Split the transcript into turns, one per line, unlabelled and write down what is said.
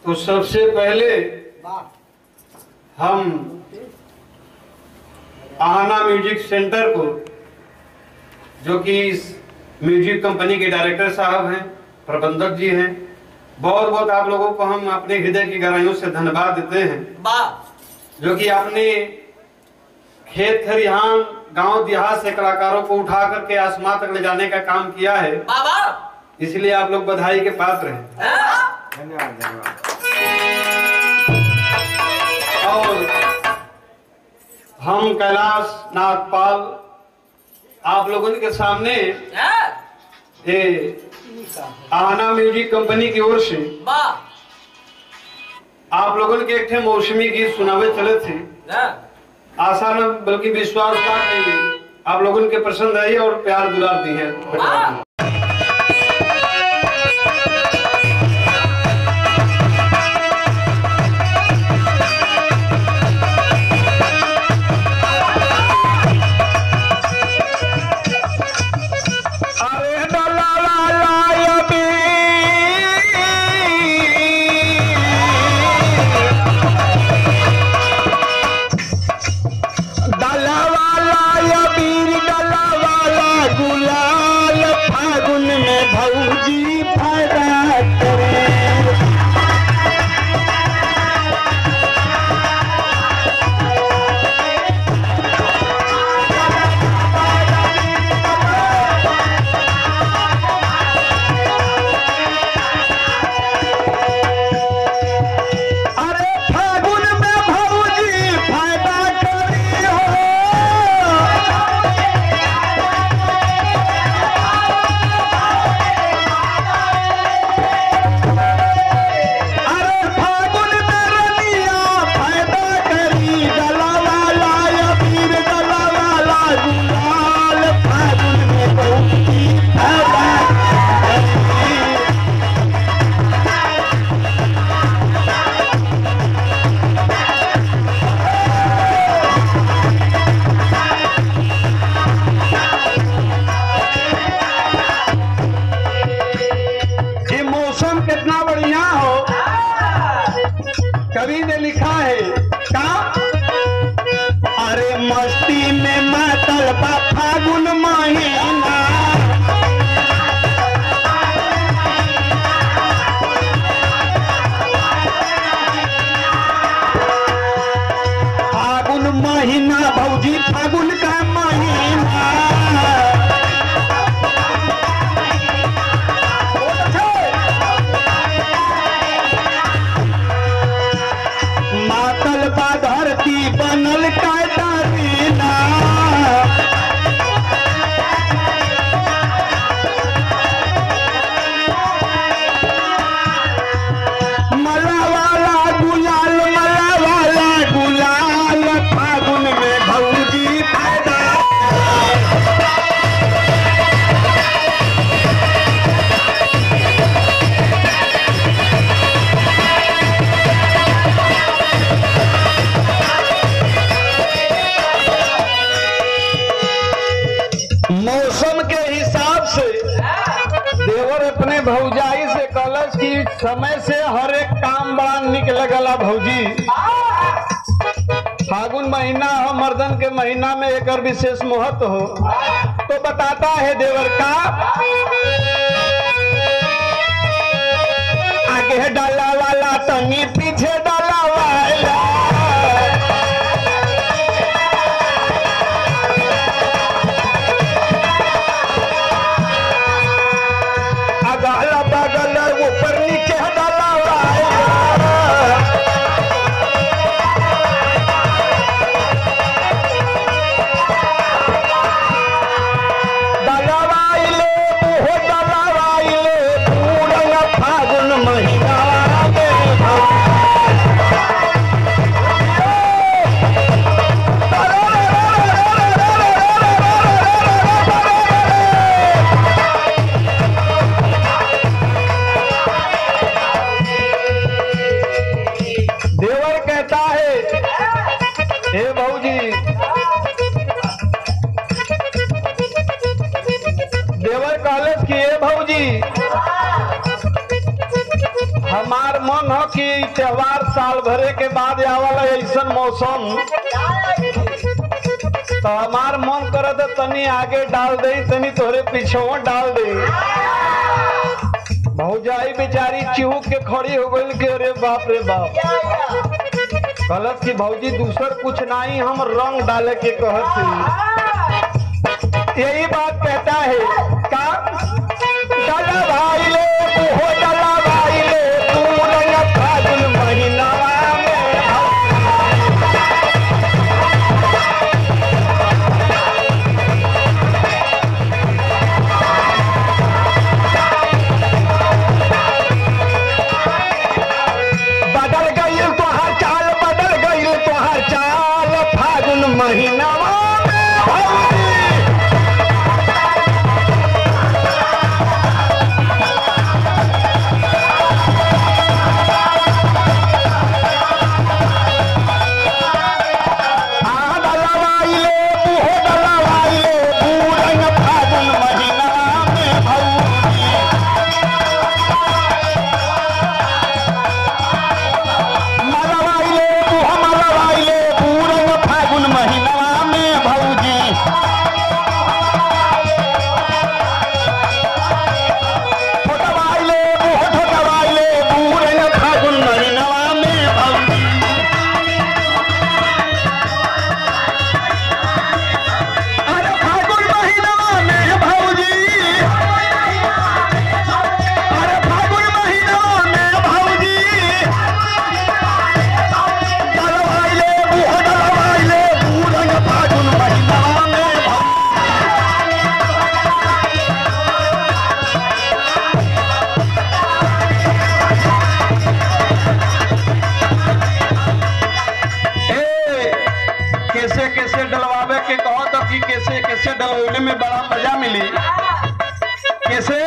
तो सबसे पहले हम आहाना म्यूजिक सेंटर को, जो कि इस म्यूजिक कंपनी के डायरेक्टर साहब हैं, प्रबंधक जी हैं, बहुत बहुत आप लोगों को हम अपने हृदय की गहराइयों से धन्यवाद देते हैं, जो कि आपने खेत खरिहान गांव देहात से कलाकारों को उठा करके आसमान तक ले जाने का काम किया है। इसलिए आप लोग बधाई के पात्र हैं।
धन्यवाद धन्यवाद।
और हम कैलाश नाथ पाल आप लोगों के सामने ये आहाना म्यूजिक कंपनी की ओर से आप लोगों के एक मौसमी गीत सुनावे चले थे। आशा न बल्कि विश्वास था कि आप लोगों के पसंद आई और प्यार दुलार दी है। कवि ने लिखा है का, अरे मस्ती में मातल बा फागुन महीना, फागुन महीना भौजी फागुन का महीना, मातल बा धरती बनल कायदारीना, मला वाला गुलाल, मला वाला गुलाल, फागुन में भौजी फायदा। मौसम के हिसाब से देवर अपने भौजाई से कलश की समय से हर एक काम बड़ा निक लगला भौजी। फागुन महीना हो, मर्दन के महीना में एक विशेष महत्व हो, तो बताता है देवर का, आगे डाला वाला तनी पीछे डाला वाला, बगल ऊपर नीचे डाला डलवाइले हो डलवाइले पूरन फागुन महीना देवर कहता है, हे भौजी, देवर कॉलेज की हे भौजी, हम
हमार मन हो कि त्योहार साल भरे के बाद आवला ऐसा मौसम, तो हमार मन करे तो तनी आगे डाल दे, तनी तोरे पीछे डाल दे। भौजाई बेचारी चिहुक के खड़ी हो गई कि अरे बाप रे बाप, गलत की भौजी दूसर कुछ नहीं, हम रंग डाले के कहत थी। यही बात कहता है का डाला भाई ले हो डाला भाई ले तू रंग फागुन महीना महीना कैसे डलवावे के कहो तो कि कैसे डलवाने में बड़ा मजा मिली। कैसे